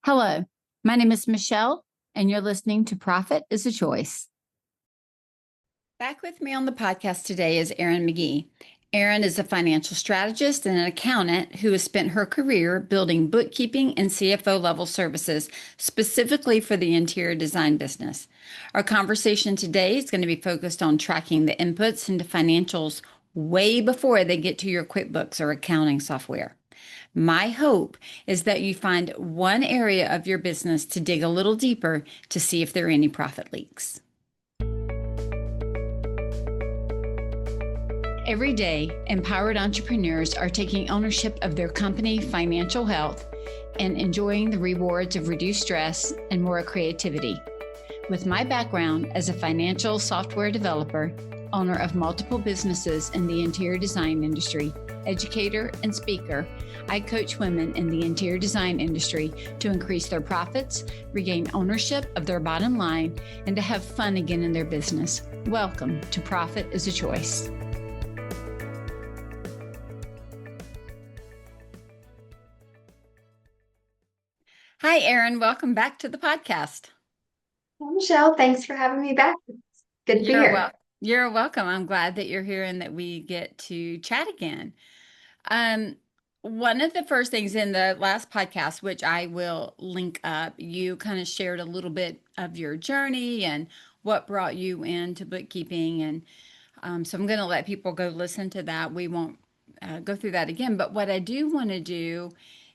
Hello, my name is Michelle, and you're listening to Profit is a Choice. Back with me on the podcast today is Erin McGhee. Erin is a financial strategist and an accountant who has spent her career building bookkeeping and CFO-level services specifically for the interior design business. Our conversation today is going to be focused on tracking the inputs into financials way before they get to your QuickBooks or accounting software. My hope is that you find one area of your business to dig a little deeper to see if there are any profit leaks. Every day, empowered entrepreneurs are taking ownership of their company financial health and enjoying the rewards of reduced stress and more creativity. With my background as a financial software developer, owner of multiple businesses in the interior design industry, educator, and speaker, I coach women in the interior design industry to increase their profits, regain ownership of their bottom line, and to have fun again in their business. Welcome to Profit is a Choice. Hi, Erin. Welcome back to the podcast. Hey, Michelle, thanks for having me back. It's good to be here. You're welcome. I'm glad that you're here and that we get to chat again. One of the first things in the last podcast, which I will link up, you kind of shared a little bit of your journey and what brought you into bookkeeping. And so I'm going to let people go listen to that. We won't go through that again. But what I do want to do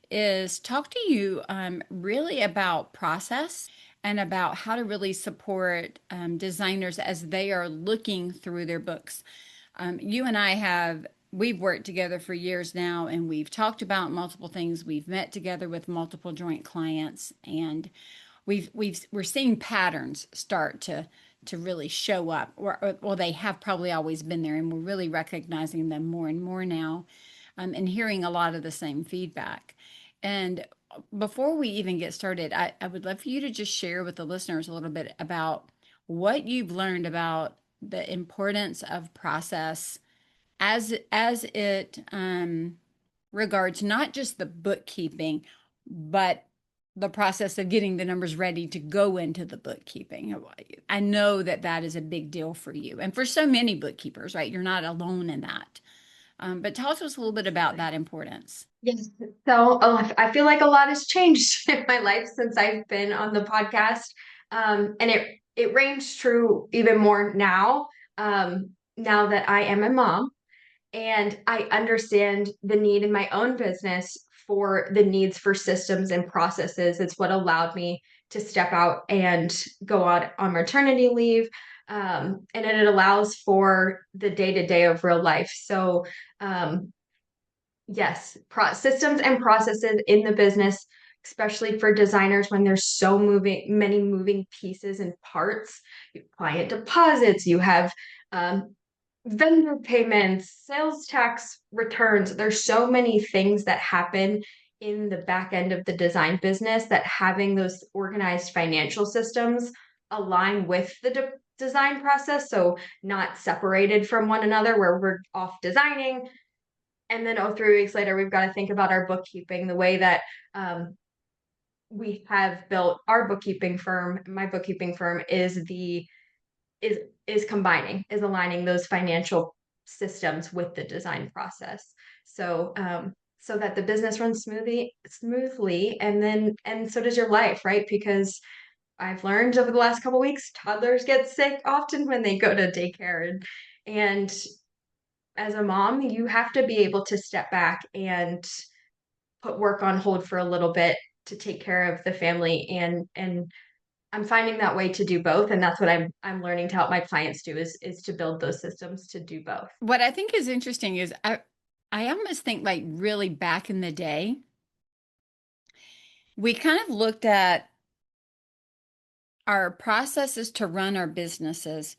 is talk to you really about process and about how to really support designers as they are looking through their books. You and we've worked together for years now, and we've talked about multiple things. We've met together with multiple joint clients, and we're seeing patterns start to really show up. Well, they have probably always been there, and we're really recognizing them more and more now, and hearing a lot of the same feedback. And before we even get started, I would love for you to just share with the listeners a little bit about what you've learned about the importance of process as it regards not just the bookkeeping, but the process of getting the numbers ready to go into the bookkeeping. I know that that is a big deal for you and for so many bookkeepers, right? You're not alone in that. But tell us a little bit about that importance. Yes. So I feel like a lot has changed in my life since I've been on the podcast. And it reigns true even more now, now that I am a mom and I understand the need in my own business for the needs for systems and processes. It's what allowed me to step out and go out on maternity leave. And it allows for the day-to-day of real life. So, yes, systems and processes in the business, especially for designers when there's many moving pieces and parts. You have client deposits, you have vendor payments, sales tax returns. There's so many things that happen in the back end of the design business that having those organized financial systems align with the design process. So not separated from one another where we're off designing. And then 3 weeks later, we've got to think about our bookkeeping, the way that we have built our bookkeeping firm. My bookkeeping firm is aligning those financial systems with the design process. So so that the business runs smoothly, and so does your life, right? Because I've learned over the last couple of weeks, toddlers get sick often when they go to daycare, and as a mom, you have to be able to step back and put work on hold for a little bit to take care of the family, and I'm finding that way to do both, and that's what I'm learning to help my clients do is to build those systems to do both. What I think is interesting is I almost think like really back in the day, we kind of looked at our processes to run our businesses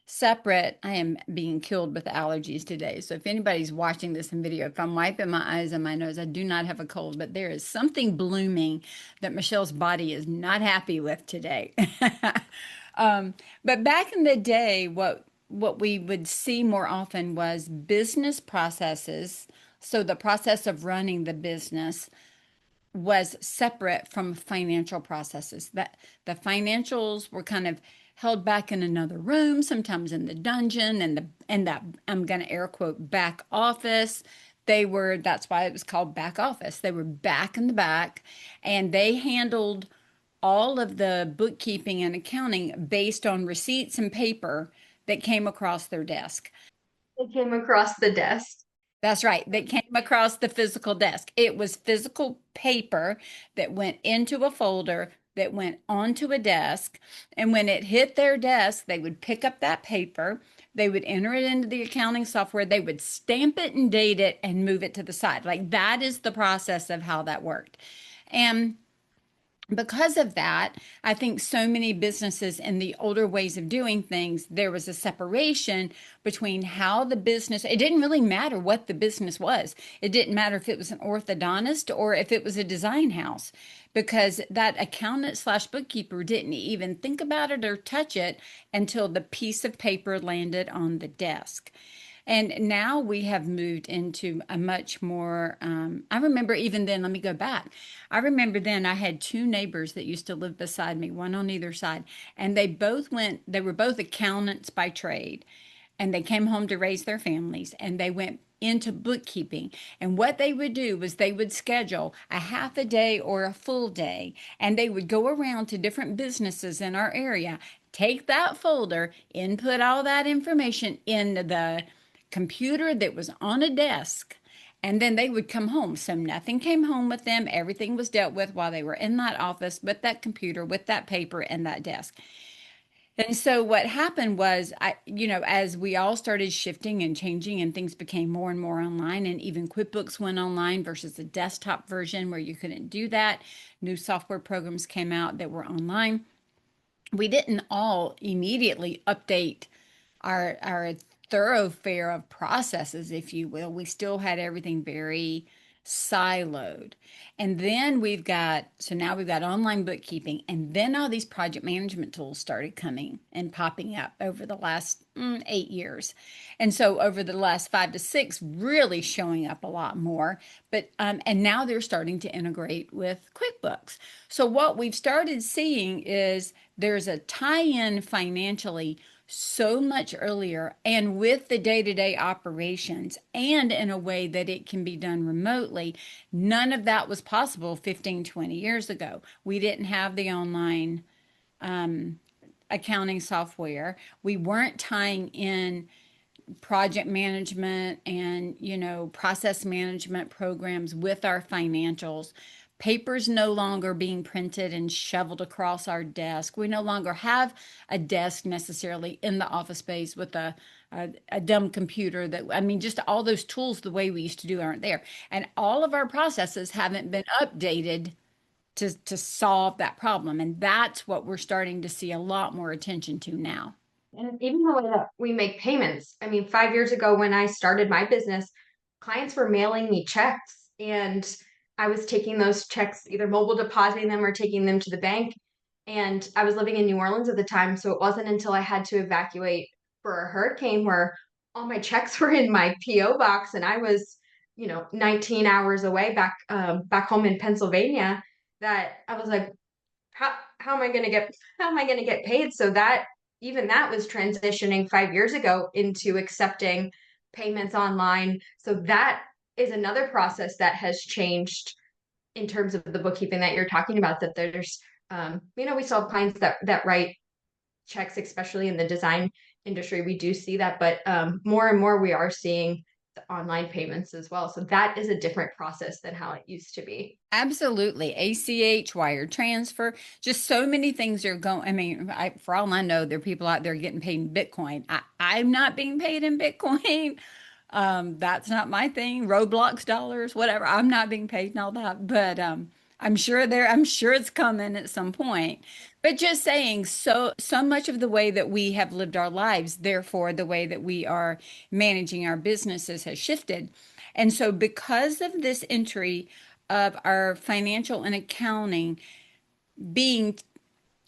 separate. I am being killed with allergies today. So if anybody's watching this in video, if I'm wiping my eyes and my nose, I do not have a cold, but there is something blooming that Michelle's body is not happy with today. But back in the day, what we would see more often was business processes. So the process of running the business was separate from financial processes. That the financials were kind of held back in another room, sometimes in the dungeon and that I'm going to air quote back office. They were, that's why it was called back office. They were back in the back, and they handled all of the bookkeeping and accounting based on receipts and paper that came across their desk. It came across the desk. That's right. That came across the physical desk. It was physical paper that went into a folder that went onto a desk. And when it hit their desk, they would pick up that paper, they would enter it into the accounting software, they would stamp it and date it and move it to the side. Like that is the process of how that worked. And because of that, I think so many businesses in the older ways of doing things, there was a separation between how the business, it didn't really matter what the business was. It didn't matter if it was an orthodontist or if it was a design house, because that accountant slash bookkeeper didn't even think about it or touch it until the piece of paper landed on the desk. And now we have moved into a much more, I remember even then, let me go back. I remember then I had two neighbors that used to live beside me, one on either side, and they were both accountants by trade, and they came home to raise their families, and they went into bookkeeping. And what they would do was they would schedule a half a day or a full day, and they would go around to different businesses in our area, take that folder, input all that information in the computer that was on a desk, and then they would come home. So nothing came home with them. Everything was dealt with while they were in that office with that computer, with that paper, and that desk. And so what happened was, as we all started shifting and changing and things became more and more online, and even QuickBooks went online versus the desktop version where you couldn't do that. New software programs came out that were online. We didn't all immediately update our thoroughfare of processes, if you will. We still had everything very siloed. And then now we've got online bookkeeping, and then all these project management tools started coming and popping up over the last 8 years. And so over the last 5 to 6, really showing up a lot more. But and now they're starting to integrate with QuickBooks. So what we've started seeing is there's a tie-in financially so much earlier and with the day-to-day operations, and in a way that it can be done remotely. None of that was possible 15, 20 years ago. We didn't have the online accounting software. We weren't tying in project management and process management programs with our financials. Papers no longer being printed and shoveled across our desk. We no longer have a desk necessarily in the office space with a dumb computer. That, I mean, just all those tools the way we used to do aren't there, and all of our processes haven't been updated to solve that problem. And that's what we're starting to see a lot more attention to now. And even the way that we make payments. I mean, 5 years ago when I started my business, clients were mailing me checks, and I was taking those checks, either mobile depositing them or taking them to the bank. And I was living in New Orleans at the time, so it wasn't until I had to evacuate for a hurricane where all my checks were in my PO box, and I was, 19 hours away back home in Pennsylvania, that I was like, how am I going to get paid? So that, even that was transitioning 5 years ago into accepting payments online. So that is another process that has changed in terms of the bookkeeping that you're talking about. That there's, we still have clients that write checks, especially in the design industry. We do see that, but more and more we are seeing the online payments as well. So that is a different process than how it used to be. Absolutely. ACH, wire transfer, just so many things are going. I mean, for all I know, there are people out there getting paid in Bitcoin. I'm not being paid in Bitcoin. That's not my thing. Roblox dollars, whatever. I'm not being paid and all that, but I'm sure it's coming at some point. But just saying, so much of the way that we have lived our lives, therefore the way that we are managing our businesses has shifted. And so because of this entry of our financial and accounting being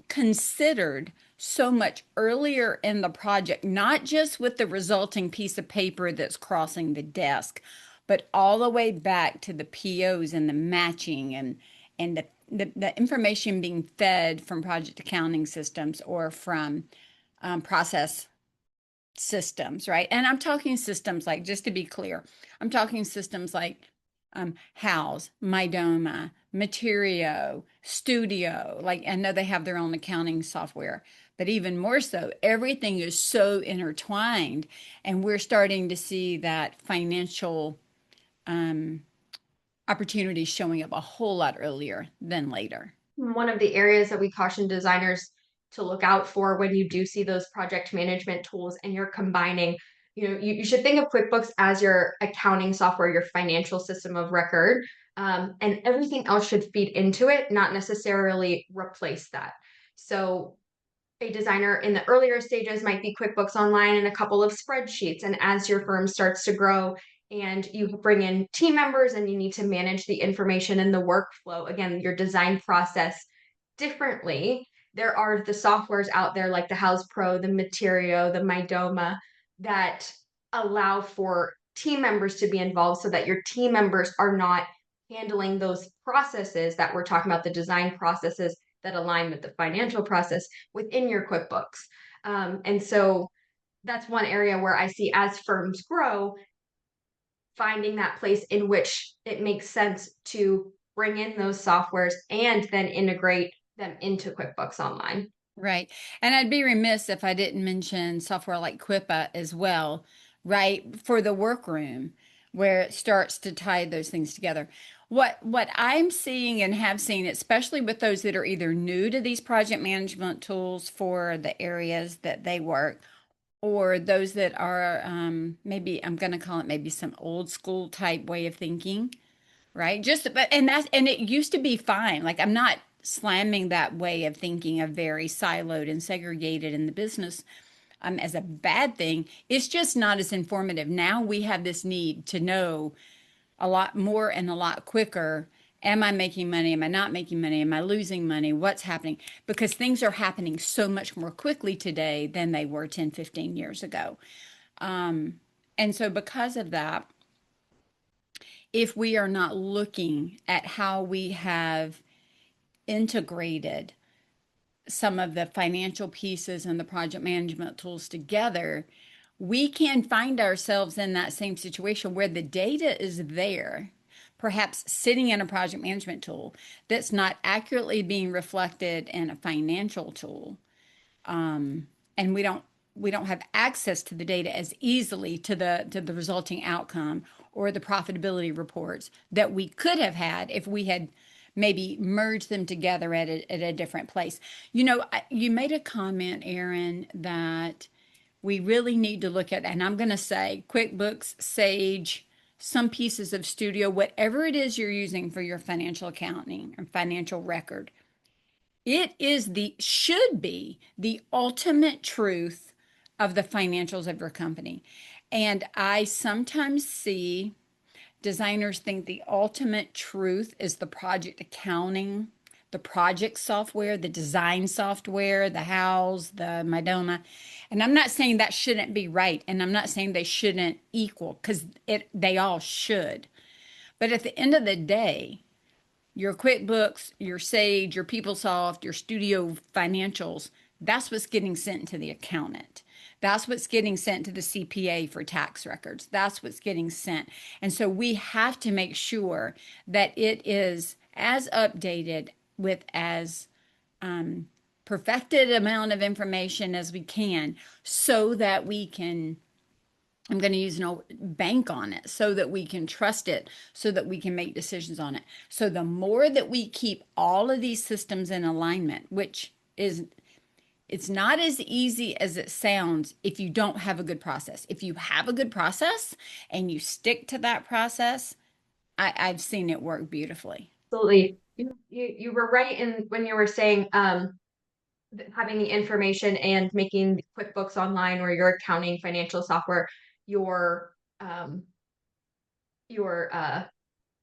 considered so much earlier in the project, not just with the resulting piece of paper that's crossing the desk, but all the way back to the POs and the matching and the information being fed from project accounting systems or from process systems, right? And I'm talking systems like, just to be clear, I'm talking systems like House, Mydoma, Materio, Studio. Like, I know they have their own accounting software, but even more so, everything is so intertwined, and we're starting to see that financial um, opportunities showing up a whole lot earlier than later. One of the areas that we caution designers to look out for when you do see those project management tools and you're combining, you should think of QuickBooks as your accounting software, your financial system of record, and everything else should feed into it, not necessarily replace that. So a designer in the earlier stages might be QuickBooks Online and a couple of spreadsheets. And as your firm starts to grow and you bring in team members and you need to manage the information and the workflow, again, your design process differently. There are the softwares out there like the House Pro, the Materio, the Mydoma that allow for team members to be involved so that your team members are not handling those processes that we're talking about, the design processes that align with the financial process within your QuickBooks. And so that's one area where I see as firms grow, finding that place in which it makes sense to bring in those softwares and then integrate them into QuickBooks Online. Right. And I'd be remiss if I didn't mention software like Quipa as well, right? For the workroom, where it starts to tie those things together. What I'm seeing and have seen, especially with those that are either new to these project management tools for the areas that they work, or those that are maybe I'm going to call it maybe some old school type way of thinking, right? Just but and it used to be fine. Like, I'm not slamming that way of thinking of very siloed and segregated in the business as a bad thing. It's just not as informative. Now we have this need to know a lot more and a lot quicker. Am I making money? Am I not making money? Am I losing money? What's happening? Because things are happening so much more quickly today than they were 10, 15 years ago. And so because of that, if we are not looking at how we have integrated some of the financial pieces and the project management tools together, we can find ourselves in that same situation where the data is there, perhaps sitting in a project management tool that's not accurately being reflected in a financial tool. And we don't have access to the data as easily to the resulting outcome or the profitability reports that we could have had if we had maybe merged them together at a different place. You made a comment, Erin, that we really need to look at, and I'm going to say QuickBooks, Sage, some pieces of Studio, whatever it is you're using for your financial accounting or financial record. It should be the ultimate truth of the financials of your company. And I sometimes see designers think the ultimate truth is the project accounting, the project software, the design software, the House, the Mydoma. And I'm not saying that shouldn't be right. And I'm not saying they shouldn't equal, because they all should. But at the end of the day, your QuickBooks, your Sage, your PeopleSoft, your Studio financials, that's what's getting sent to the accountant. That's what's getting sent to the CPA for tax records. That's what's getting sent. And so we have to make sure that it is as updated with as perfected amount of information as we can, so that we can, I'm going to use no bank on it, so that we can trust it, so that we can make decisions on it. So the more that we keep all of these systems in alignment, which is, it's not as easy as it sounds if you don't have a good process. If you have a good process and you stick to that process, I've seen it work beautifully. Absolutely. You were right in when you were saying having the information and making QuickBooks Online or your accounting financial software your um, your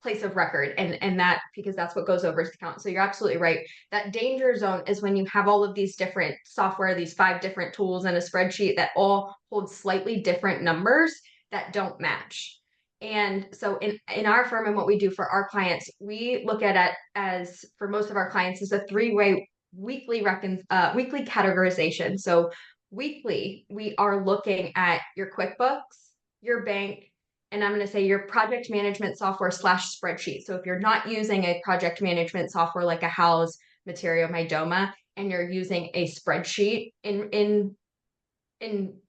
place of record, and that, because that's what goes over his account. So you're absolutely right. That danger zone is when you have all of these different software, these 5 different tools and a spreadsheet that all hold slightly different numbers that don't match. And so in our firm and what we do for our clients, we look at it as for most of our clients is a three-way weekly categorization. So weekly, we are looking at your QuickBooks, your bank, and I'm going to say your project management software slash spreadsheet. So if you're not using a project management software like a House, Materio, Mydoma, and you're using a spreadsheet in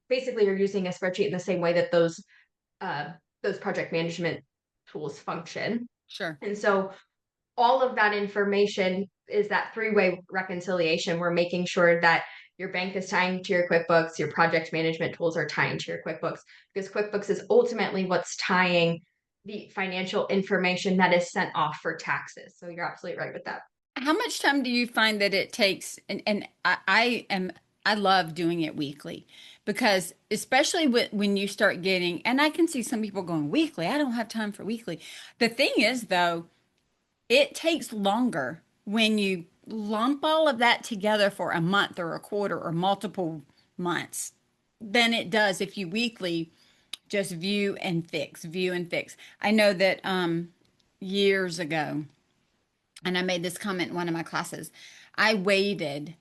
basically you're using a spreadsheet in the same way that uh, those project management tools function. Sure. And so all of that information is that three-way reconciliation. We're making sure that your bank is tying to your QuickBooks, your project management tools are tying to your QuickBooks, because QuickBooks is ultimately what's tying the financial information that is sent off for taxes. So you're absolutely right with that. How much time do you find that it takes? And I love doing it weekly because especially when you start getting, and I can see some people going weekly. I don't have time for weekly. The thing is though, it takes longer when you lump all of that together for a month or a quarter or multiple months than it does if you weekly just view and fix. I know that years ago, and I made this comment in one of my classes, I waited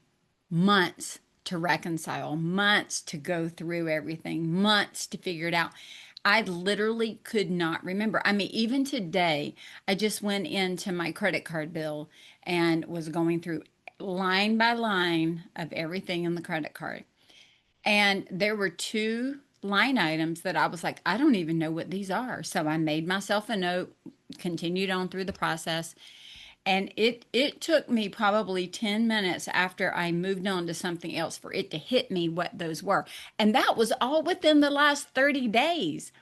months to reconcile, months to go through everything, months to figure it out. I literally could not remember. I mean, even today, I just went into my credit card bill and was going through line by line of everything in the credit card. And there were two line items that I was like, I don't even know what these are. So I made myself a note, continued on through the process, and it took me probably 10 minutes after I moved on to something else for it to hit me what those were. And that was all within the last 30 days.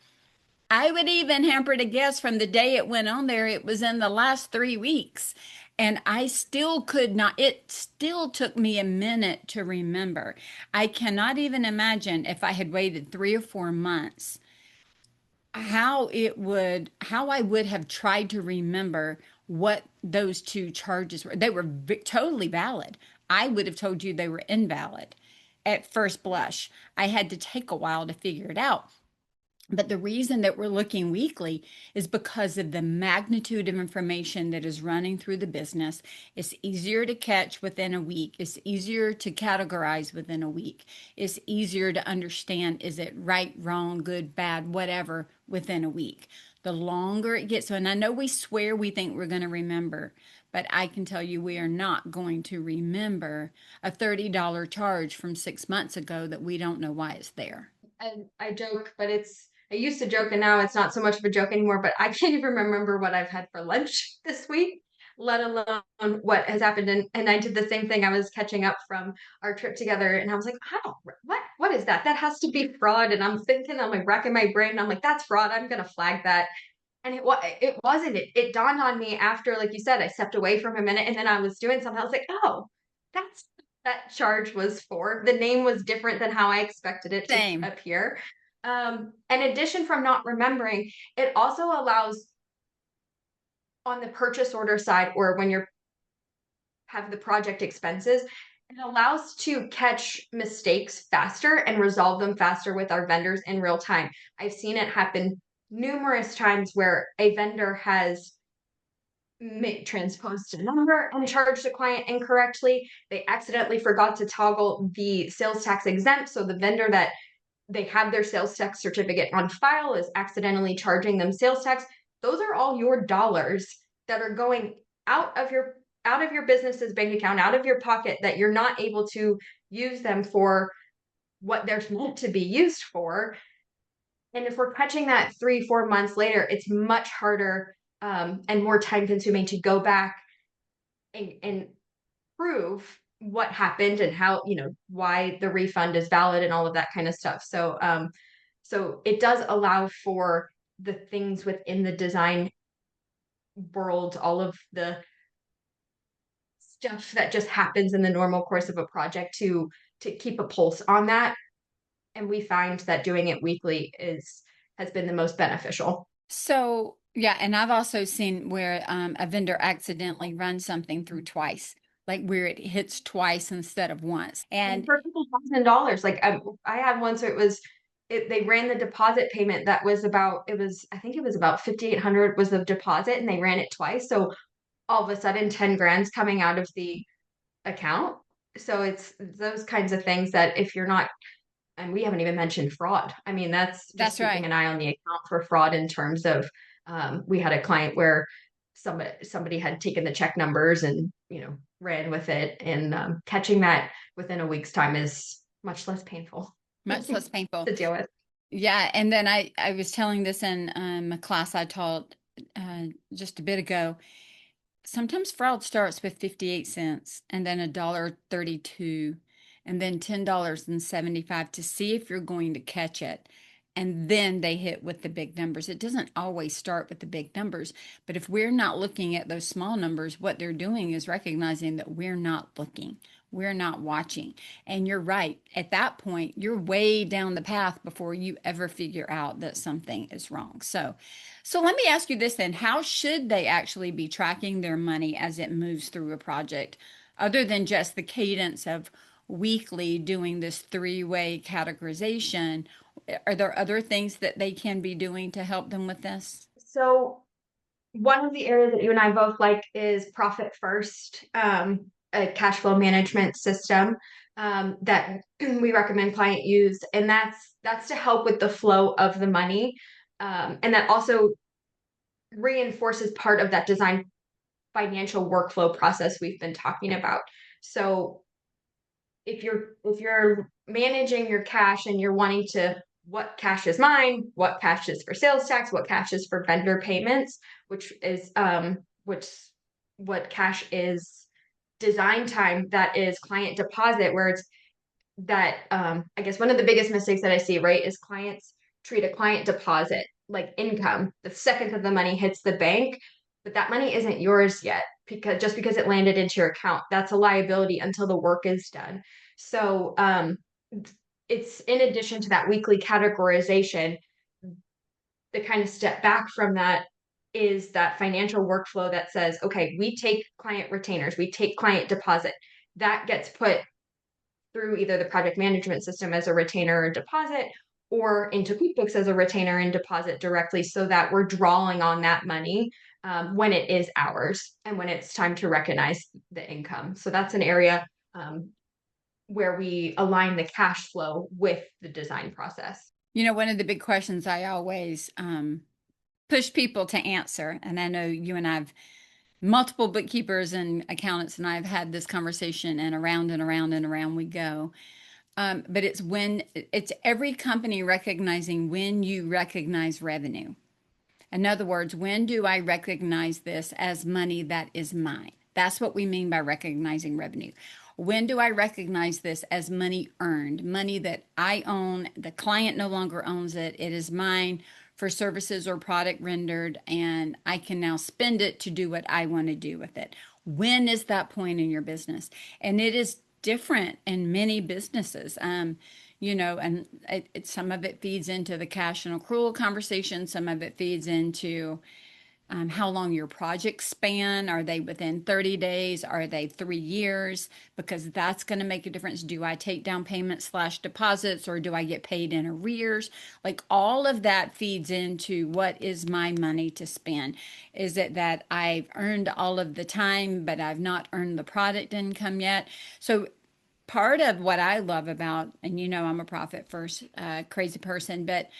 I would even hamper to guess from the day it went on there, it was in the last 3 weeks. And I still could not, it still took me a minute to remember. I cannot even imagine if I had waited 3 or 4 months how I would have tried to remember what those two charges were. They were totally valid. I would have told you they were invalid at first blush. I had to take a while to figure it out. But the reason that we're looking weekly is because of the magnitude of information that is running through the business. It's easier to catch within a week. It's easier to categorize within a week. It's easier to understand, is it right, wrong, good, bad, whatever, within a week. The longer it gets, and I know we swear we think we're going to remember, but I can tell you we are not going to remember a $30 charge from 6 months ago that we don't know why it's there. And I joke, but I used to joke and now it's not so much of a joke anymore, but I can't even remember what I've had for lunch this week, let alone what has happened. And I did the same thing. I was catching up from our trip together and I was like, I don't, what is that? That has to be fraud. And I'm thinking, I'm like racking my brain. I'm like, that's fraud. I'm going to flag that. And it wasn't. It dawned on me after, like you said, I stepped away from a minute and then I was doing something. I was like, oh, that's that charge was for. The name was different than how I expected it to Same. appear. In addition from not remembering, it also allows on the purchase order side or when you're have the project expenses, it allows to catch mistakes faster and resolve them faster with our vendors in real time. I've seen it happen numerous times where a vendor has transposed a number and charged the client incorrectly. They accidentally forgot to toggle the sales tax exempt. So the vendor that they have their sales tax certificate on file is accidentally charging them sales tax. Those are all your dollars that are going out of your business's bank account, out of your pocket, that you're not able to use them for what they're meant to be used for. And if we're catching that 3, 4 months later, it's much harder and more time consuming to go back and prove what happened and how, why the refund is valid and all of that kind of stuff. So it does allow for the things within the design world, all of the stuff that just happens in the normal course of a project to keep a pulse on that. And we find that doing it weekly is has been the most beneficial. So, yeah, and I've also seen where a vendor accidentally runs something through twice, like where it hits twice instead of once. And And for $2,000, like I had one, so it was they ran the deposit payment that was about, it was, I think it was about 5,800 was the deposit, and they ran it twice. So all of a sudden 10 grand's coming out of the account. So it's those kinds of things that if you're not, and we haven't even mentioned fraud. I mean, that's just That's keeping right. an eye on the account for fraud in terms of, we had a client where somebody had taken the check numbers and, ran with it, and catching that within a week's time is much less painful Much less painful. to deal with. Yeah, and then I was telling this in a class I taught just a bit ago. Sometimes fraud starts with 58 cents and then a dollar 32 and then $10.75 to see if you're going to catch it. And then they hit with the big numbers. It doesn't always start with the big numbers, but if we're not looking at those small numbers, what they're doing is recognizing that we're not looking, we're not watching. And you're right. At that point, you're way down the path before you ever figure out that something is wrong. So let me ask you this then. How should they actually be tracking their money as it moves through a project, other than just the cadence of weekly doing this three-way categorization? Are there other things that they can be doing to help them with this? So one of the areas that you and I both like is Profit First, a cash flow management system that we recommend client use, and that's to help with the flow of the money, and that also reinforces part of that design financial workflow process we've been talking about. So if you're managing your cash and you're wanting to, what cash is mine, what cash is for sales tax, what cash is for vendor payments, which what cash is design time, that is client deposit, where it's that I guess one of the biggest mistakes that I see, right, is clients treat a client deposit like income the second that the money hits the bank, but that money isn't yours yet, because just because it landed into your account, that's a liability until the work is done. So it's in addition to that weekly categorization, the kind of step back from that is that financial workflow that says, okay, we take client retainers, we take client deposit, that gets put through either the project management system as a retainer or deposit, or into QuickBooks as a retainer and deposit directly, so that we're drawing on that money when it is ours and when it's time to recognize the income. So that's an area where we align the cash flow with the design process. One of the big questions I always push people to answer, and I know you and I've multiple bookkeepers and accountants and I've had this conversation, and around and around and around we go. But it's every company recognizing when you recognize revenue. In other words, when do I recognize this as money that is mine? That's what we mean by recognizing revenue. When do I recognize this as money earned, money that I own, the client no longer owns it, it is mine for services or product rendered, and I can now spend it to do what I want to do with it? When is that point in your business? And it is different in many businesses. And some of it feeds into the cash and accrual conversation. Some of it feeds into how long your projects span. Are they within 30 days? Are they 3 years? Because that's going to make a difference. Do I take down payments / deposits, or do I get paid in arrears? Like all of that feeds into what is my money to spend. Is it that I've earned all of the time, but I've not earned the product income yet? So part of what I love about, and I'm a profit first crazy person, but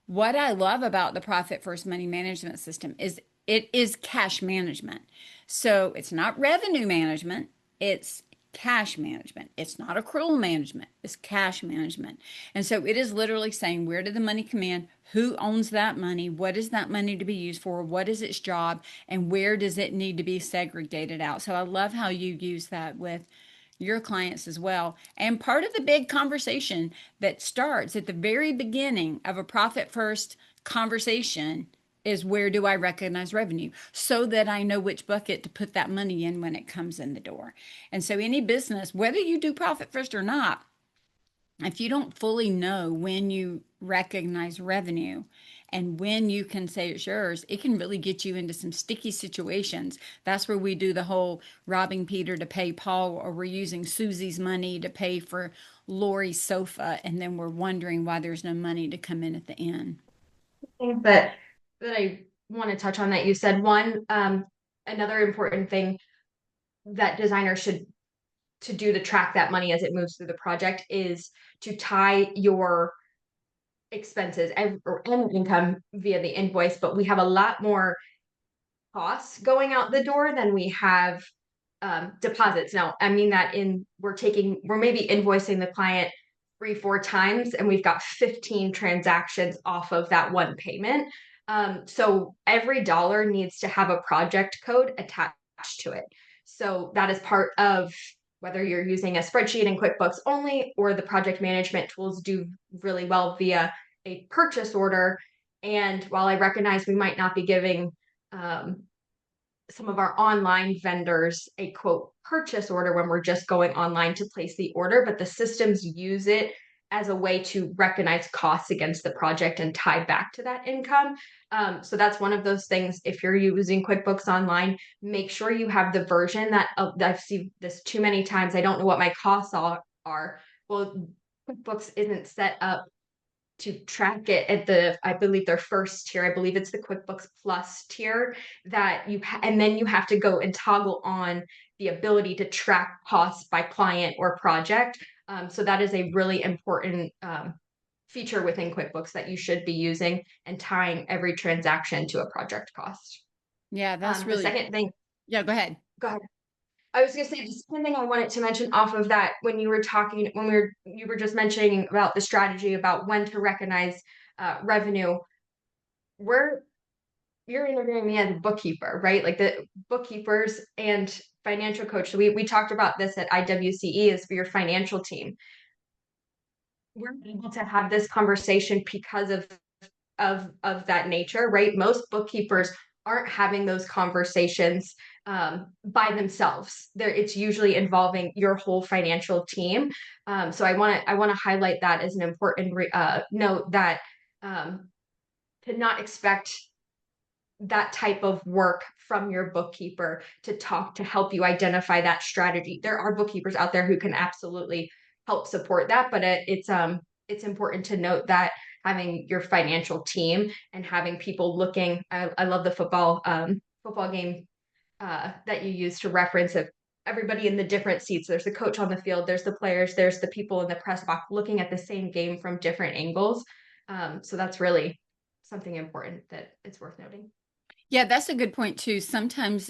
what I love about the profit first money management system is it is cash management. So it's not revenue management, it's cash management. It's not accrual management, it's cash management. And so it is literally saying, where did the money come in? Who owns that money? What is that money to be used for? What is its job? And where does it need to be segregated out? So I love how you use that with your clients as well. And part of the big conversation that starts at the very beginning of a profit first conversation is, where do I recognize revenue, so that I know which bucket to put that money in when it comes in the door. And so any business, whether you do profit first or not, if you don't fully know when you recognize revenue And when you can say it's yours, it can really get you into some sticky situations. That's where we do the whole robbing Peter to pay Paul, or we're using Susie's money to pay for Lori's sofa, and then we're wondering why there's no money to come in at the end. Things that I want to touch on that you said. One, another important thing that designers should to do to track that money as it moves through the project is to tie your expenses and income via the invoice, but we have a lot more costs going out the door than we have deposits. Now, I mean that in we're maybe invoicing the client 3, 4 times, and we've got 15 transactions off of that one payment. So every dollar needs to have a project code attached to it. So that is part of whether you're using a spreadsheet in QuickBooks only, or the project management tools do really well via a purchase order. And while I recognize we might not be giving um, some of our online vendors a quote purchase order when we're just going online to place the order, but the systems use it as a way to recognize costs against the project and tie back to that income. So that's one of those things. If you're using QuickBooks Online, make sure you have the version that I've seen this too many times. I don't know what my costs are. Well, QuickBooks isn't set up to track it at I believe their first tier. I believe it's the QuickBooks Plus tier that and then you have to go and toggle on the ability to track costs by client or project. So that is a really important feature within QuickBooks that you should be using, and tying every transaction to a project cost. Yeah, that's The really, second thing, yeah, go ahead. go ahead. I was gonna say the second thing I wanted to mention off of that, when you were talking, you were just mentioning about the strategy about when to recognize revenue. We're You're interviewing me as a bookkeeper, right? Like the bookkeepers and financial coach. So we talked about this at IWCE is for your financial team. We're able to have this conversation because of that nature, right? Most bookkeepers aren't having those conversations by themselves. It's usually involving your whole financial team. So I want to highlight that as an important note, that um, to not expect that type of work from your bookkeeper to help you identify that strategy. There are bookkeepers out there who can absolutely help support that, but it's important to note that having your financial team and having people looking. I love the football game that you use to reference of everybody in the different seats. There's the coach on the field, there's the players, there's the people in the press box looking at the same game from different angles. So that's really something important that it's worth noting. Yeah, that's a good point too. Sometimes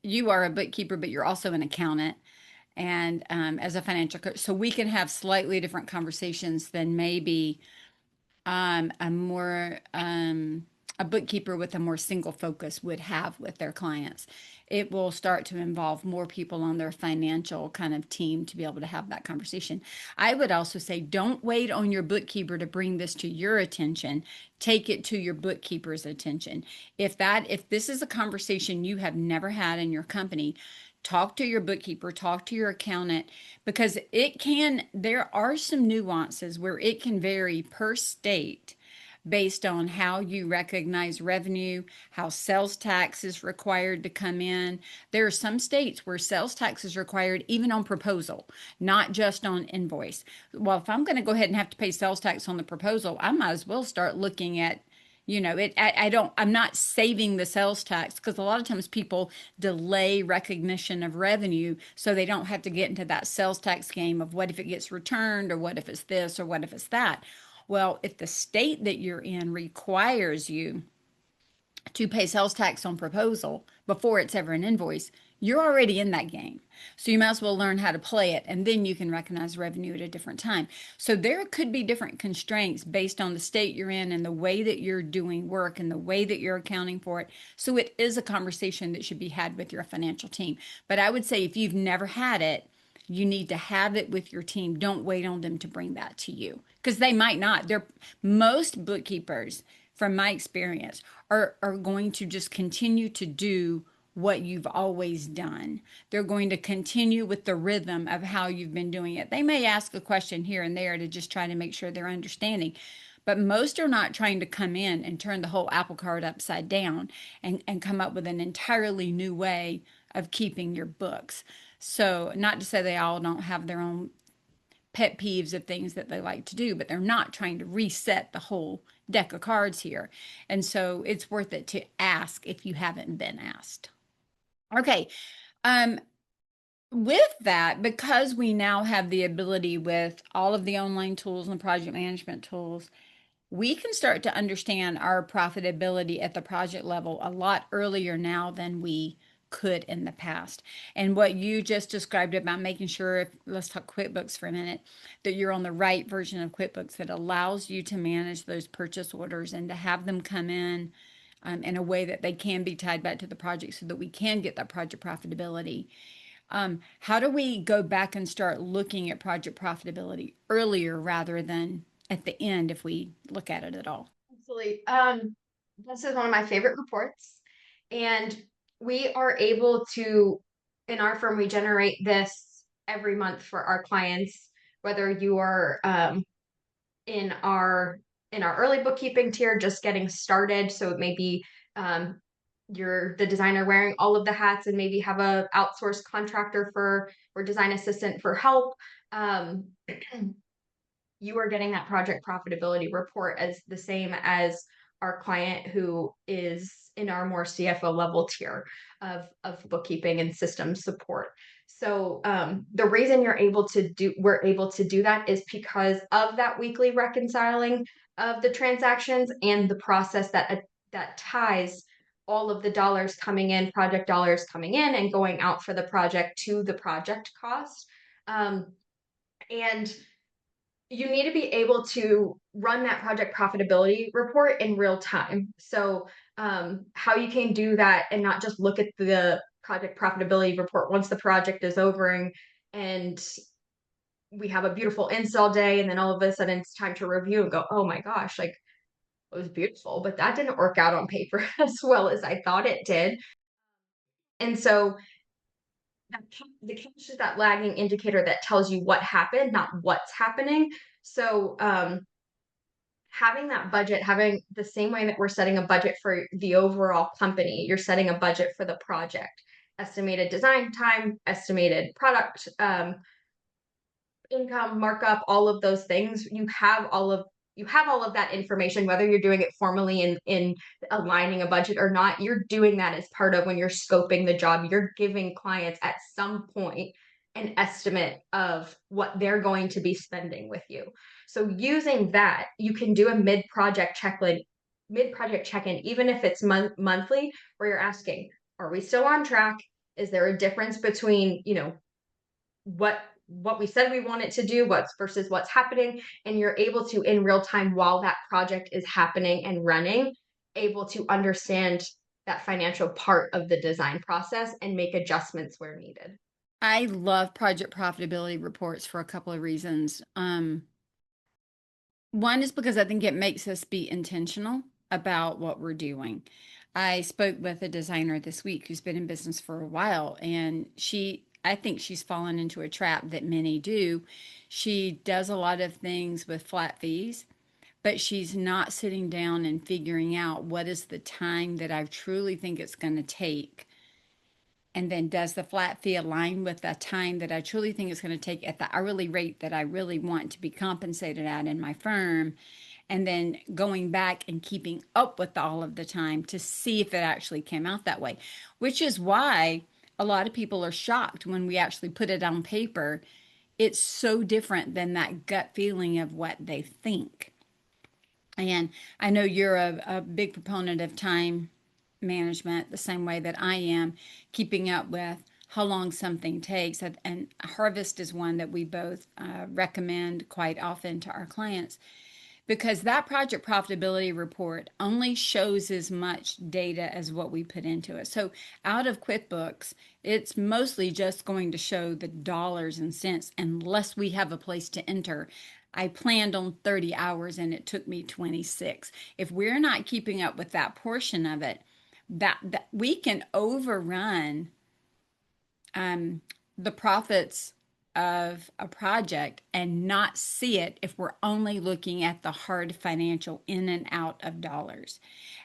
you are a bookkeeper, but you're also an accountant and as a financial coach. So we can have slightly different conversations than maybe a more a bookkeeper with a more single focus would have with their clients. It will start to involve more people on their financial kind of team to be able to have that conversation. I would also say don't wait on your bookkeeper to bring this to your attention. Take it to your bookkeeper's attention. If this is a conversation you have never had in your company, talk to your bookkeeper, talk to your accountant, because there are some nuances where it can vary per state based on how you recognize revenue, how sales tax is required to come in. There are some states where sales tax is required even on proposal, not just on invoice. Well, if I'm going to go ahead and have to pay sales tax on the proposal, I might as well start looking at I'm not saving the sales tax, because a lot of times people delay recognition of revenue so they don't have to get into that sales tax game of what if it gets returned, or what if it's this, or what if it's that. Well, if the state that you're in requires you to pay sales tax on proposal before it's ever an invoice, you're already in that game. So you might as well learn how to play it, and then you can recognize revenue at a different time. So there could be different constraints based on the state you're in and the way that you're doing work and the way that you're accounting for it. So it is a conversation that should be had with your financial team. But I would say if you've never had it, you need to have it with your team. Don't wait on them to bring that to you, because they might not. They're Most bookkeepers, from my experience, are going to just continue to do what you've always done. They're going to continue with the rhythm of how you've been doing it. They may ask a question here and there to just try to make sure they're understanding, But most are not trying to come in and turn the whole apple cart upside down and come up with an entirely new way of keeping your books. So, not to say they all don't have their own pet peeves of things that they like to do, but they're not trying to reset the whole deck of cards here. And so it's worth it to ask if you haven't been asked. Okay. Um, with that, because we now have the ability with all of the online tools and project management tools, we can start to understand our profitability at the project level a lot earlier now than we could in the past. And what you just described about making sure, let's talk QuickBooks for a minute, that you're on the right version of QuickBooks that allows you to manage those purchase orders and to have them come in a way that they can be tied back to the project so that we can get that project profitability. How do we go back and start looking at project profitability earlier rather than at the end if we look at it at all? Absolutely. This is one of my favorite reports, and we are able to, in our firm, we generate this every month for our clients, whether you are in our early bookkeeping tier, just getting started. So it may be um, you're the designer wearing all of the hats, and maybe have a outsourced contractor for or design assistant for help. Um, you are getting that project profitability report as the same as our client who is in our more CFO level tier of bookkeeping and system support. So the reason we're able to do that is because of that weekly reconciling of the transactions and the process that ties all of the dollars coming in, project dollars coming in and going out for the project to the project cost. And you need to be able to run that project profitability report in real time. So, how you can do that and not just look at the project profitability report once the project is over and we have a beautiful install day, and then all of a sudden it's time to review and go, oh my gosh, like it was beautiful, but that didn't work out on paper as well as I thought it did. And so the cash is that lagging indicator that tells you what happened, not what's happening. So, having that budget, having the same way that we're setting a budget for the overall company, you're setting a budget for the project, estimated design time, estimated product income, markup, all of those things. You have all of that information, whether you're doing it formally in aligning a budget or not. You're doing that as part of when you're scoping the job. You're giving clients at some point an estimate of what they're going to be spending with you. So using that, you can do a mid project check-in, even if it's monthly, where you're asking, are we still on track? Is there a difference between, what we said we want it to do, what's versus what's happening, and you're able to in real time while that project is happening and running, able to understand that financial part of the design process and make adjustments where needed. I love project profitability reports for a couple of reasons. One is because I think it makes us be intentional about what we're doing. I spoke with a designer this week who's been in business for a while, and I think she's fallen into a trap that many do. She does a lot of things with flat fees, but she's not sitting down and figuring out what is the time that I truly think it's going to take. And then does the flat fee align with the time that I truly think it's going to take at the hourly rate that I really want to be compensated at in my firm? And then going back and keeping up with all of the time to see if it actually came out that way, which is why a lot of people are shocked when we actually put it on paper. It's so different than that gut feeling of what they think. And I know you're a big proponent of time management, the same way that I am, keeping up with how long something takes. And Harvest is one that we both recommend quite often to our clients because that project profitability report only shows as much data as what we put into it. So out of QuickBooks, it's mostly just going to show the dollars and cents unless we have a place to enter. I planned on 30 hours and it took me 26. If we're not keeping up with that portion of it, that we can overrun the profits of a project and not see it if we're only looking at the hard financial in and out of dollars.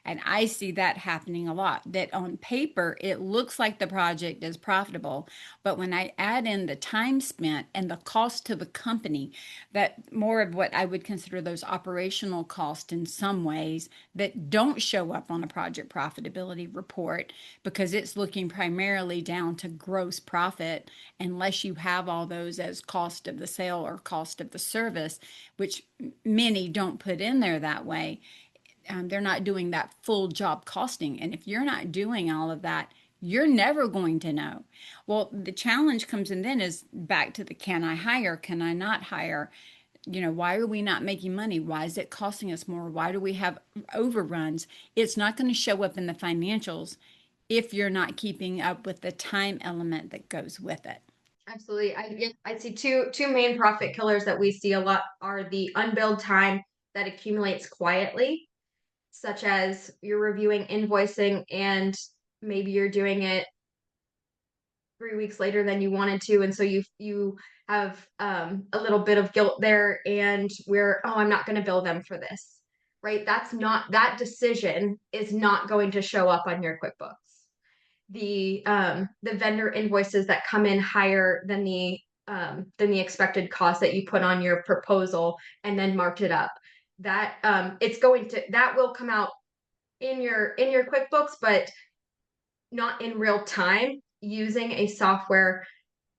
And I see that happening a lot, that on paper, it looks like the project is profitable. But when I add in the time spent and the cost to the company, that more of what I would consider those operational costs in some ways that don't show up on a project profitability report because it's looking primarily down to gross profit, unless you have all those as cost of the sale or cost of the service, which many don't put in there that way. They're not doing that full job costing. And if you're not doing all of that, you're never going to know. Well, the challenge comes in then is back to the can I hire, can I not hire? Why are we not making money? Why is it costing us more? Why do we have overruns? It's not going to show up in the financials if you're not keeping up with the time element that goes with it. Absolutely. I see two main profit killers that we see a lot are the unbilled time that accumulates quietly, such as you're reviewing invoicing and maybe you're doing it 3 weeks later than you wanted to, and so you have a little bit of guilt there, and we're, oh, I'm not going to bill them for this, right? That's not, that decision is not going to show up on your QuickBooks. The vendor invoices that come in higher than the expected cost that you put on your proposal and then marked it up, that it's going to, that will come out in your QuickBooks, but not in real time, using a software,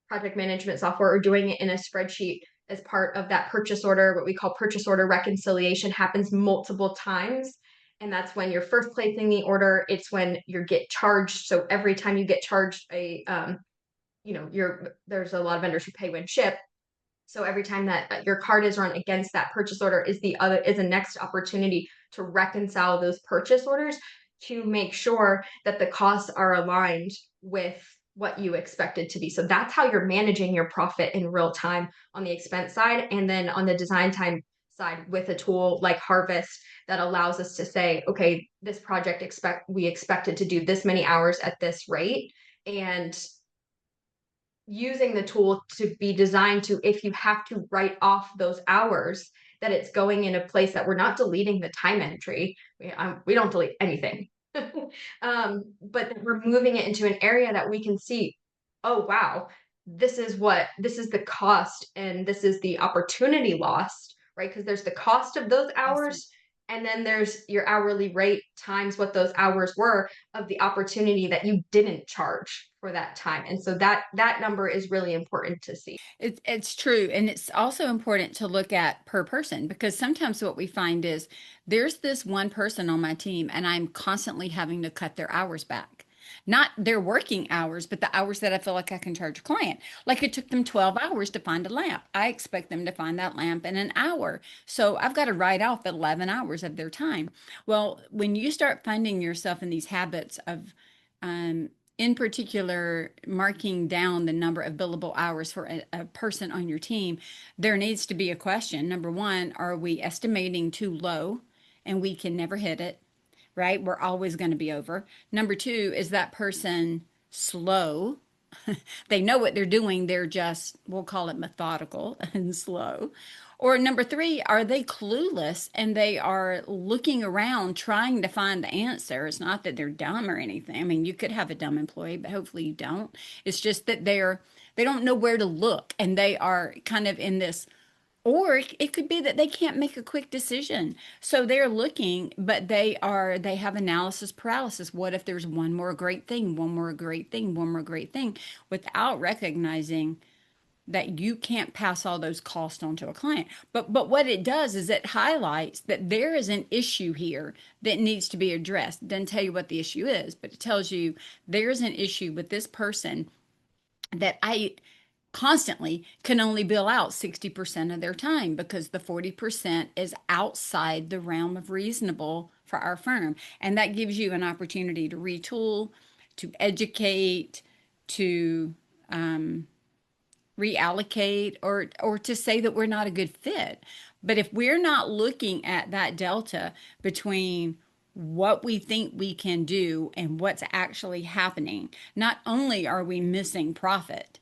project management software, or doing it in a spreadsheet as part of that purchase order. What we call purchase order reconciliation happens multiple times. And that's when you're first placing the order. It's when you get charged. So every time you get charged there's a lot of vendors who pay when shipped. So every time that your card is run against that purchase order is a next opportunity to reconcile those purchase orders to make sure that the costs are aligned with what you expected to be. So that's how you're managing your profit in real time on the expense side. And then on the design time side, with a tool like Harvest that allows us to say, okay, this project we expected to do this many hours at this rate, and using the tool to be designed to, if you have to write off those hours, that it's going in a place that we're not deleting the time entry. We don't delete anything. But we're moving it into an area that we can see, oh, wow, this is the cost and this is the opportunity lost, right? Because there's the cost of those hours, and then there's your hourly rate times what those hours were of the opportunity that you didn't charge for that time. And so that number is really important to see. It's true. And it's also important to look at per person, because sometimes what we find is there's this one person on my team and I'm constantly having to cut their hours back. Not their working hours, but the hours that I feel like I can charge a client. Like it took them 12 hours to find a lamp. I expect them to find that lamp in an hour. So I've got to write off 11 hours of their time. Well, when you start finding yourself in these habits of, um, in particular, marking down the number of billable hours for a person on your team, there needs to be a question. Number one, are we estimating too low and we can never hit it, right? We're always going to be over. Number two, is that person slow? They know what they're doing. They're just, we'll call it methodical and slow. Or number three, are they clueless and they are looking around trying to find the answer? It's not that they're dumb or anything. I mean, you could have a dumb employee, but hopefully you don't. It's just that they don't know where to look and they are kind of in this, or it could be that they can't make a quick decision. So they're looking, but they have analysis paralysis. What if there's one more great thing, one more great thing, one more great thing, without recognizing that you can't pass all those costs on to a client. But what it does is it highlights that there is an issue here that needs to be addressed. It doesn't tell you what the issue is, but it tells you there's an issue with this person that I constantly can only bill out 60% of their time because the 40% is outside the realm of reasonable for our firm. And that gives you an opportunity to retool, to educate, to reallocate, or to say that we're not a good fit. But if we're not looking at that delta between what we think we can do and what's actually happening, not only are we missing profit,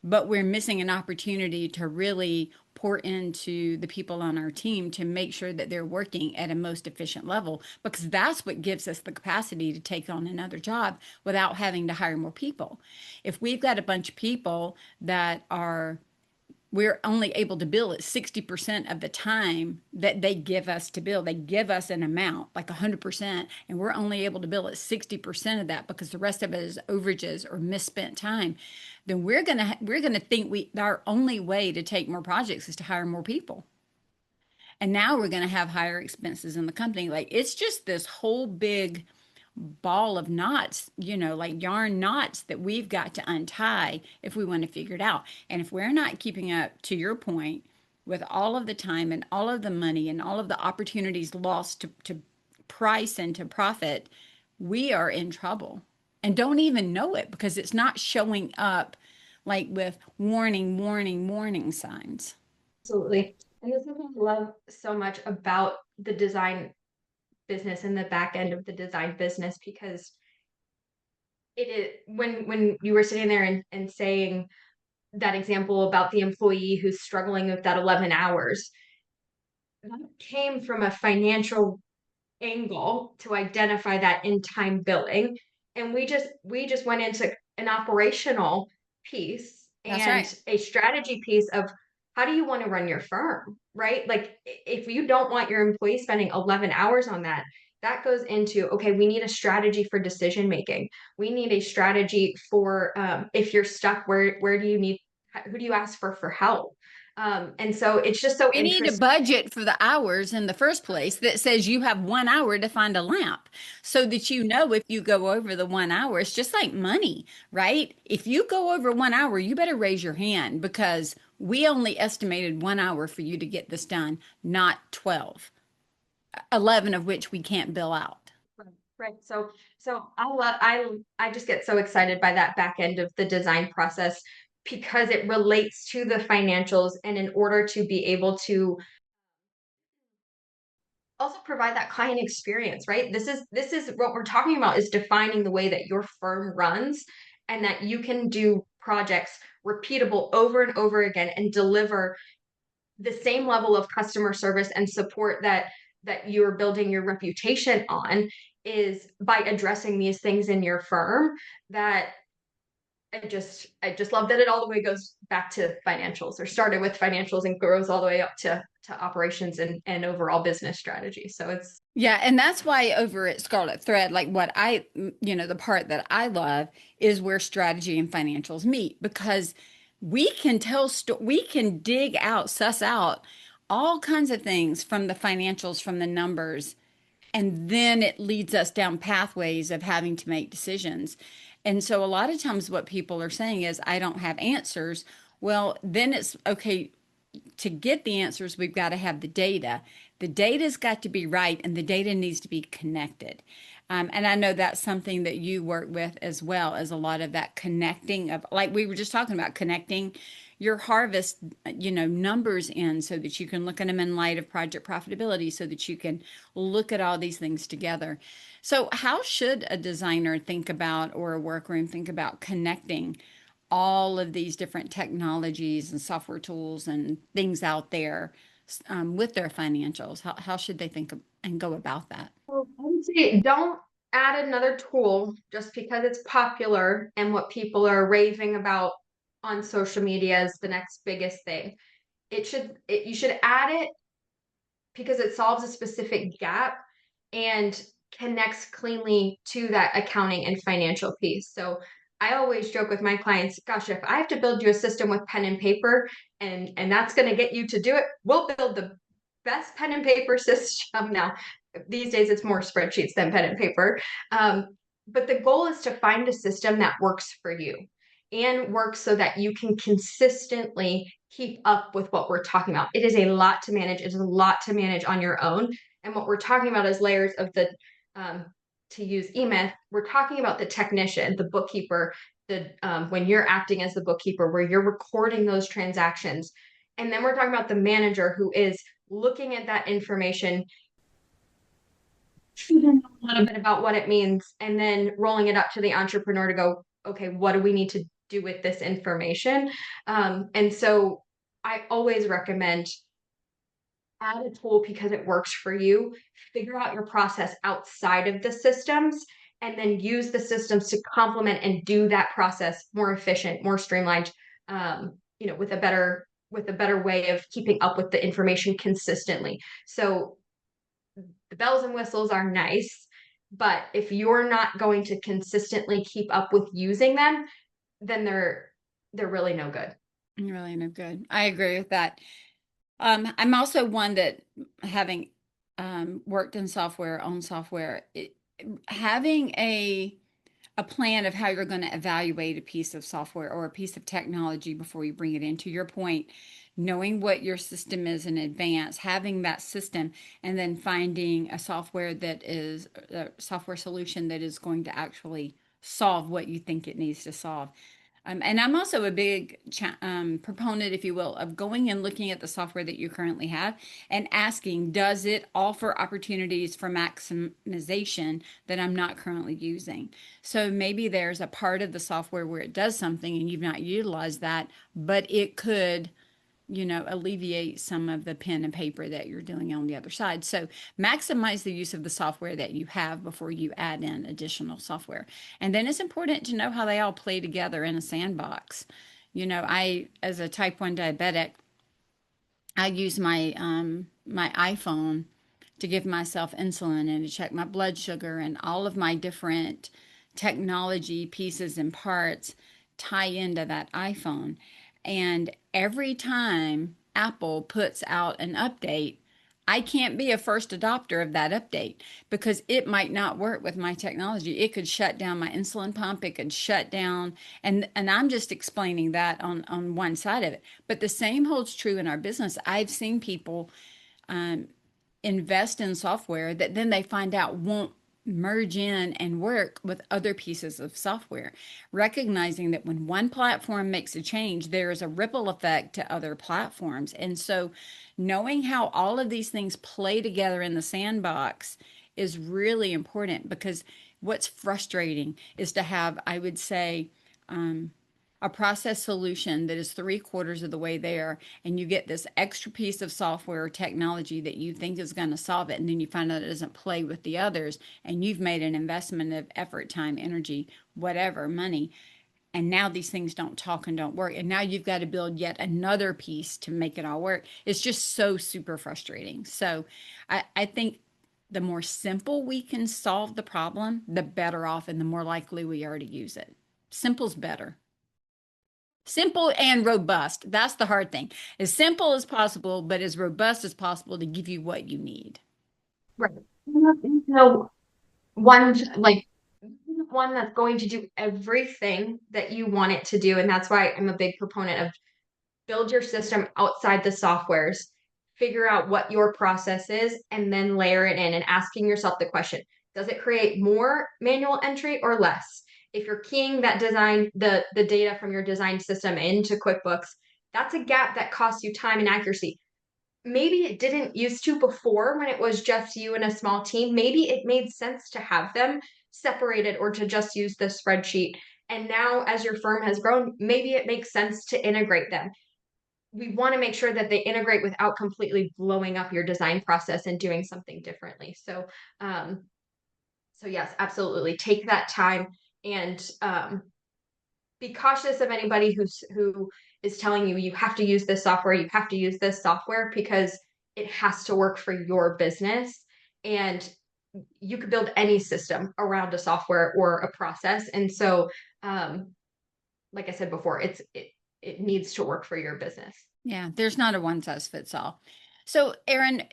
but we're missing an opportunity to really pour into the people on our team to make sure that they're working at a most efficient level, because that's what gives us the capacity to take on another job without having to hire more people. If we've got a bunch of people that are we're only able to bill at 60% of the time that they give us to bill. They give us an amount, like 100%, and we're only able to bill at 60% of that because the rest of it is overages or misspent time. Then we're gonna think our only way to take more projects is to hire more people. And now we're gonna have higher expenses in the company. Like it's just this whole big ball of knots, like yarn knots that we've got to untie if we want to figure it out. And if we're not keeping up, to your point, with all of the time and all of the money and all of the opportunities lost to price and to profit, we are in trouble and don't even know it because it's not showing up like with warning, warning, warning signs. Absolutely. And this is what I love so much about the design business and the back end of the design business, because it is when you were sitting there and saying that example about the employee who's struggling with that 11 hours, that came from a financial angle to identify that in time billing. And we just went into an operational piece That's and right. a strategy piece of how do you want to run your firm, right? Like if you don't want your employee spending 11 hours on that, that goes into, okay, we need a strategy for decision making. We need a strategy for if you're stuck, where do you need, who do you ask for help? And so it's just so We need a interesting. budget for the hours in the first place that says you have 1 hour to find a lamp so that you know if you go over the 1 hour. It's just like money, right? If you go over 1 hour, you better raise your hand because we only estimated 1 hour for you to get this done, not 12, 11 of which we can't bill out. Right. So I just get so excited by that back end of the design process because it relates to the financials, and in order to be able to also provide that client experience, right? This is what we're talking about, is defining the way that your firm runs, and that you can do projects repeatable over and over again and deliver the same level of customer service and support that you're building your reputation on, is by addressing these things in your firm. That I just love that it all the way goes back to financials, or started with financials and grows all the way up to operations and overall business strategy. So it's Yeah, and that's why over at Scarlet Thread, like the part that I love is where strategy and financials meet because we can dig out, suss out all kinds of things from the financials, from the numbers, and then it leads us down pathways of having to make decisions. And so a lot of times what people are saying is, I don't have answers. Well, then it's okay to get the answers, we've got to have the data. The data's got to be right, and the data needs to be connected. And I know that's something that you work with as well, as a lot of that connecting of, like we were just talking about, connecting your harvest, numbers in so that you can look at them in light of project profitability, so that you can look at all these things together. So, how should a designer think about, or a workroom think about connecting all of these different technologies and software tools and things out there with their financials? How should they think and go about that? Well, I would say don't add another tool just because it's popular and what people are raving about on social media is the next biggest thing. You should add it because it solves a specific gap and connects cleanly to that accounting and financial piece. So I always joke with my clients, gosh, if I have to build you a system with pen and paper, and that's going to get you to do it, we'll build the best pen and paper system. Now, these days it's more spreadsheets than pen and paper. But the goal is to find a system that works for you and works so that you can consistently keep up with what we're talking about. It is a lot to manage. It is a lot to manage on your own. And what we're talking about is layers of um, to use eMyth, we're talking about the technician, the bookkeeper, when you're acting as the bookkeeper, where you're recording those transactions. And then we're talking about the manager who is looking at that information, figuring out a little bit about what it means, and then rolling it up to the entrepreneur to go, okay, what do we need to do with this information. And so I always recommend add a tool because it works for you. Figure out your process outside of the systems and then use the systems to complement and do that process more efficient, more streamlined, with a better way of keeping up with the information consistently. So the bells and whistles are nice, but if you're not going to consistently keep up with using them, then they're really no good. Really no good. I agree with that. I'm also one that having worked in software, on software, having a plan of how you're going to evaluate a piece of software or a piece of technology before you bring it in. To your point, knowing what your system is in advance, having that system, and then finding a software solution that is going to actually solve what you think it needs to solve. And I'm also a big proponent, if you will, of going and looking at the software that you currently have and asking, does it offer opportunities for maximization that I'm not currently using? So maybe there's a part of the software where it does something and you've not utilized that, but it could alleviate some of the pen and paper that you're doing on the other side. So maximize the use of the software that you have before you add in additional software. And then it's important to know how they all play together in a sandbox. As a type 1 diabetic, I use my iPhone to give myself insulin and to check my blood sugar, and all of my different technology pieces and parts tie into that iPhone. And every time Apple puts out an update, I can't be a first adopter of that update because it might not work with my technology. It could shut down my insulin pump, it could shut down, and I'm just explaining that on one side of it. But the same holds true in our business. I've seen people um, invest in software that then they find out won't merge in and work with other pieces of software, recognizing that when one platform makes a change, there is a ripple effect to other platforms. And so, knowing how all of these things play together in the sandbox is really important because what's frustrating is to have, I would say, um, a process solution that is three-quarters of the way there, and you get this extra piece of software or technology that you think is going to solve it, and then you find out it doesn't play with the others, and you've made an investment of effort, time, energy, whatever, money, and now these things don't talk and don't work, and now you've got to build yet another piece to make it all work. It's just so super frustrating. So I think the more simple we can solve the problem, the better off and the more likely we are to use it. Simple's better. Simple and robust. That's the hard thing. As simple as possible, but as robust as possible to give you what you need. Right. So one that's going to do everything that you want it to do. And that's why I'm a big proponent of build your system outside the softwares, figure out what your process is, and then layer it in and asking yourself the question, does it create more manual entry or less? If you're keying the data from your design system into QuickBooks, that's a gap that costs you time and accuracy. Maybe it didn't used to before when it was just you and a small team. Maybe it made sense to have them separated or to just use the spreadsheet. And now, as your firm has grown, maybe it makes sense to integrate them. We want to make sure that they integrate without completely blowing up your design process and doing something differently. So yes, absolutely. Take that time and be cautious of anybody who is telling you have to use this software, you have to use this software because it has to work for your business. And you could build any system around a software or a process. And so, like I said before, it needs to work for your business. Yeah, there's not a one size fits all. So, Erin,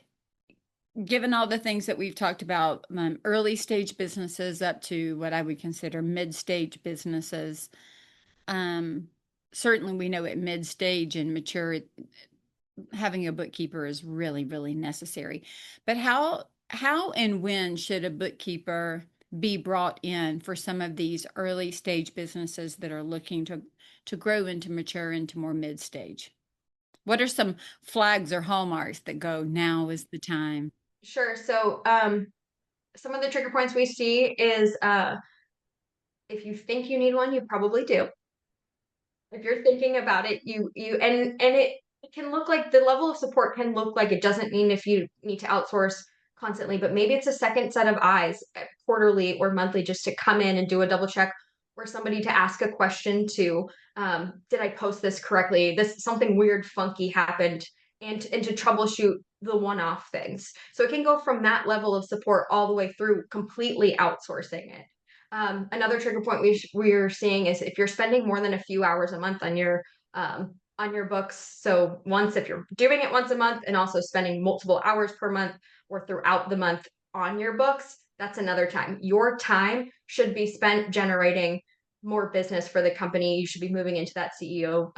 given all the things that we've talked about, early stage businesses up to what I would consider mid stage businesses, um, certainly we know at mid stage and mature, having a bookkeeper is really, really necessary. But how and when should a bookkeeper be brought in for some of these early stage businesses that are looking to grow and to mature into more mid stage? What are some flags or hallmarks that go, now is the time? Sure. So, some of the trigger points we see is if you think you need one, you probably do. If you're thinking about it, you and it can look like the level of support can look like it doesn't mean if you need to outsource constantly, but maybe it's a second set of eyes quarterly or monthly just to come in and do a double check or somebody to ask a question to did I post this correctly? This something weird funky happened and to troubleshoot the one-off things. So it can go from that level of support all the way through completely outsourcing it. Another trigger point we're seeing is if you're spending more than a few hours a month on your books. So once if you're doing it once a month and also spending multiple hours per month or throughout the month on your books, that's another time. Your time should be spent generating more business for the company. You should be moving into that CEO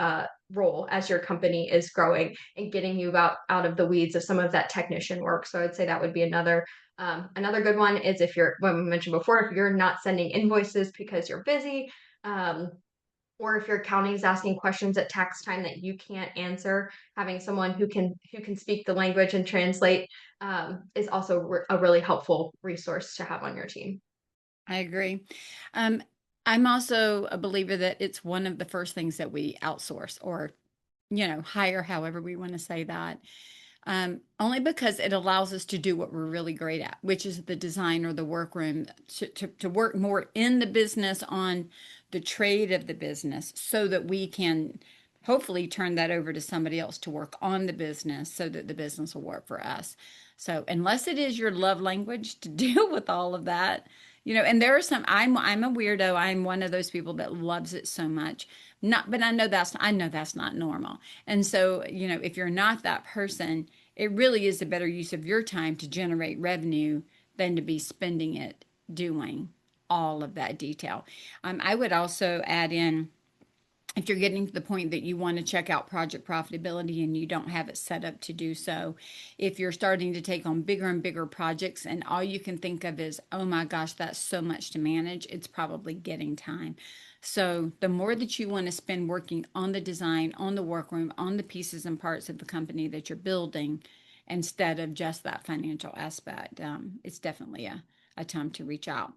role as your company is growing and getting you out of the weeds of some of that technician work. So I'd say that would be another good one is if you're, when we mentioned before, if you're not sending invoices because you're busy, or if your accounting is asking questions at tax time that you can't answer, having someone who can speak the language and translate is also a really helpful resource to have on your team. I agree. Um, I'm also a believer that it's one of the first things that we outsource or, hire, however we want to say that. Only because it allows us to do what we're really great at, which is the design or the workroom, to work more in the business on the trade of the business so that we can hopefully turn that over to somebody else to work on the business so that the business will work for us. So unless it is your love language to deal with all of that, and there are some, I'm a weirdo. I'm one of those people that loves it so much. Not, but I know that's not normal. And so, if you're not that person, it really is a better use of your time to generate revenue than to be spending it doing all of that detail. I would also add in, if you're getting to the point that you want to check out project profitability and you don't have it set up to do so, if you're starting to take on bigger and bigger projects and all you can think of is, oh my gosh, that's so much to manage, it's probably getting time. So the more that you want to spend working on the design, on the workroom, on the pieces and parts of the company that you're building, instead of just that financial aspect, it's definitely a time to reach out.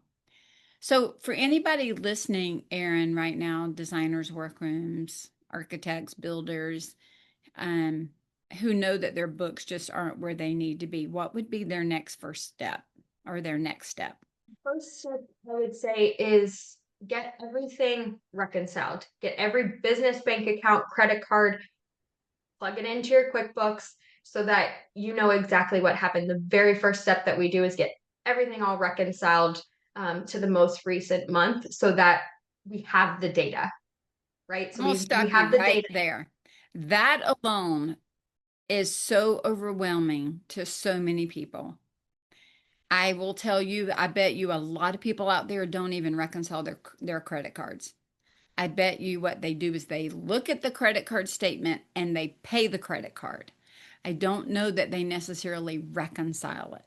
So, for anybody listening, Erin, right now, designers, workrooms, architects, builders, um, who know that their books just aren't where they need to be, what would be their next first step or their next step? First step I would say is get everything reconciled. Get every business bank account, credit card, plug it into your QuickBooks so that you know exactly what happened. The very first step that we do is get everything all reconciled to the most recent month so that we have the data, right? So I'll we stop you have the right data. there. That alone is so overwhelming to so many people. I will tell you, I bet you a lot of people out there don't even reconcile their credit cards. I bet you what they do is they look at the credit card statement and they pay the credit card. I don't know that they necessarily reconcile it.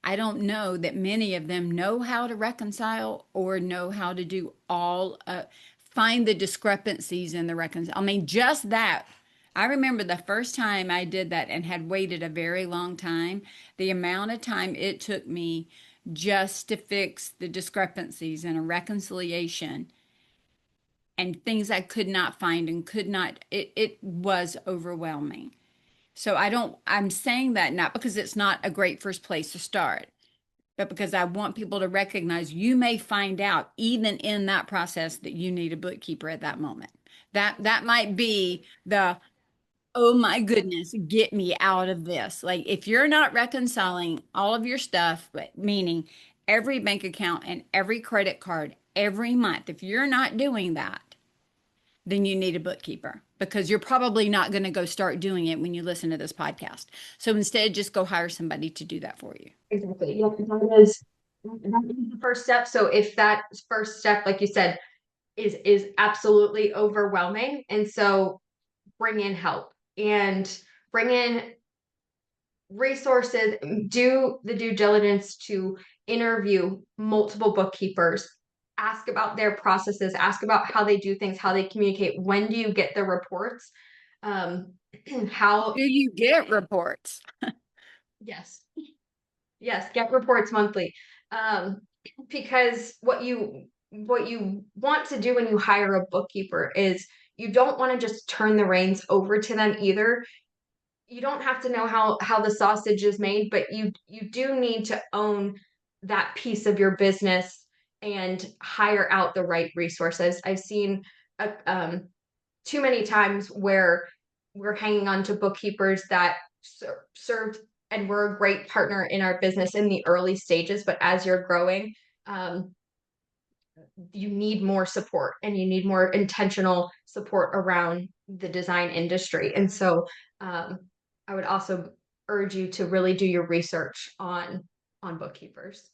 I don't know that many of them know how to reconcile or know how to do find the discrepancies in the reconcile. I mean, just that. I remember the first time I did that and had waited a very long time, the amount of time it took me just to fix the discrepancies in a reconciliation and things I could not find and could not, it was overwhelming. So I'm saying that not because it's not a great first place to start, but because I want people to recognize you may find out even in that process that you need a bookkeeper at that moment. That might be the, oh my goodness, get me out of this. Like if you're not reconciling all of your stuff, but meaning every bank account and every credit card every month, if you're not doing that, then you need a bookkeeper because you're probably not going to go start doing it when you listen to this podcast. So instead, just go hire somebody to do that for you. Exactly. Yeah, that is the first step. So if that first step, like you said, is absolutely overwhelming, and so bring in help and bring in resources, do the due diligence to interview multiple bookkeepers, ask about their processes, ask about how they do things, how they communicate. When do you get the reports? Um, how, Do you get reports? yes, yes, get reports monthly. Um, because what you want to do when you hire a bookkeeper is you don't want to just turn the reins over to them either. You don't have to know how the sausage is made, but you do need to own that piece of your business and hire out the right resources. I've seen too many times where we're hanging on to bookkeepers that served and were a great partner in our business in the early stages, but as you're growing, you need more support and you need more intentional support around the design industry. And so I would also urge you to really do your research on bookkeepers.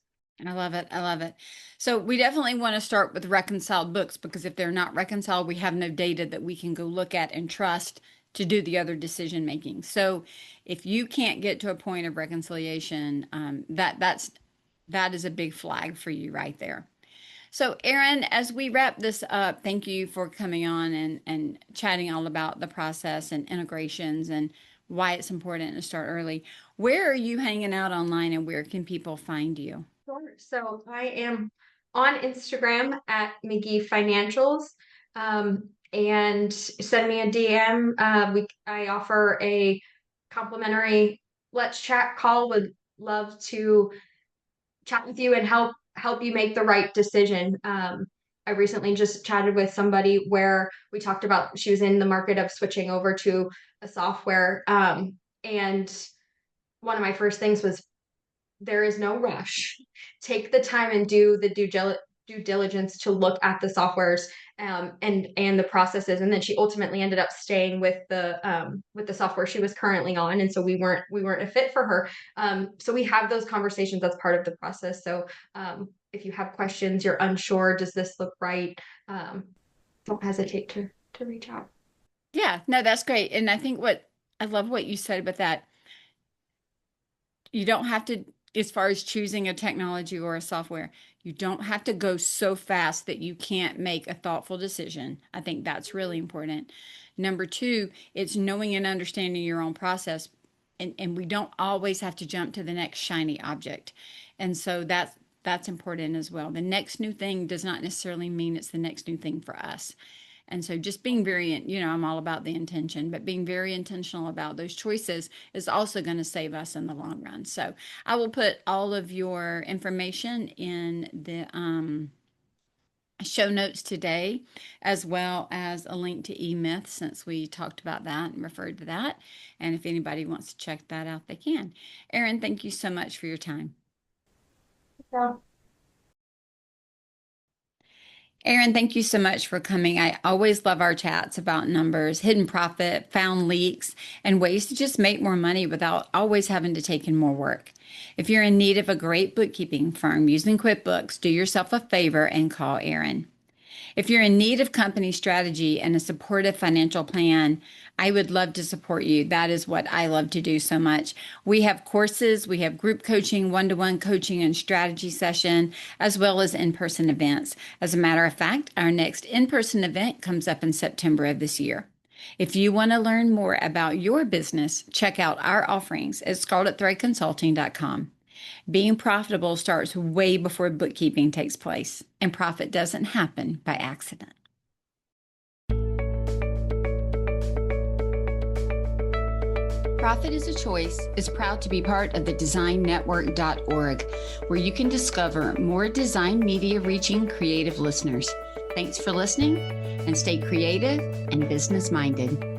I love it. I love it. So we definitely want to start with reconciled books, because if they're not reconciled, we have no data that we can go look at and trust to do the other decision making. So if you can't get to a point of reconciliation, that is a big flag for you right there. So, Erin, as we wrap this up, thank you for coming on and chatting all about the process and integrations and why it's important to start early. Where are you hanging out online, and where can people find you? Sure. So I am on Instagram at McGhee Financials, and send me a DM. I offer a complimentary let's chat call. Would love to chat with you and help you make the right decision. I recently just chatted with somebody where we talked about she was in the market of switching over to a software, and one of my first things was there is no rush. Take the time and do the due diligence to look at the softwares, and the processes. And then she ultimately ended up staying with the software she was currently on. And so we weren't a fit for her. So we have those conversations. That's part of the process. So if you have questions, you're unsure, does this look right? Don't hesitate to reach out. Yeah, no, that's great. And I love what you said about that. You don't have to, as far as choosing a technology or a software, you don't have to go so fast that you can't make a thoughtful decision. I think that's really important. Number two, it's knowing and understanding your own process. And we don't always have to jump to the next shiny object. And so that's important as well. The next new thing does not necessarily mean it's the next new thing for us. And so just being I'm all about the intention, but being very intentional about those choices is also going to save us in the long run. So I will put all of your information in the show notes today, as well as a link to eMyth, since we talked about that and referred to that. And if anybody wants to check that out, they can. Erin, thank you so much for your time. So Erin, thank you so much for coming. I always love our chats about numbers, hidden profit, found leaks, and ways to just make more money without always having to take in more work. If you're in need of a great bookkeeping firm using QuickBooks, do yourself a favor and call Erin. If you're in need of company strategy and a supportive financial plan, I would love to support you. That is what I love to do so much. We have courses, we have group coaching, one-to-one coaching and strategy session, as well as in-person events. As a matter of fact, our next in-person event comes up in September of this year. If you want to learn more about your business, check out our offerings at scarletthreadconsulting.com. Being profitable starts way before bookkeeping takes place, and profit doesn't happen by accident. Profit is a Choice is proud to be part of the designnetwork.org, where you can discover more design media reaching creative listeners. Thanks for listening, and stay creative and business minded.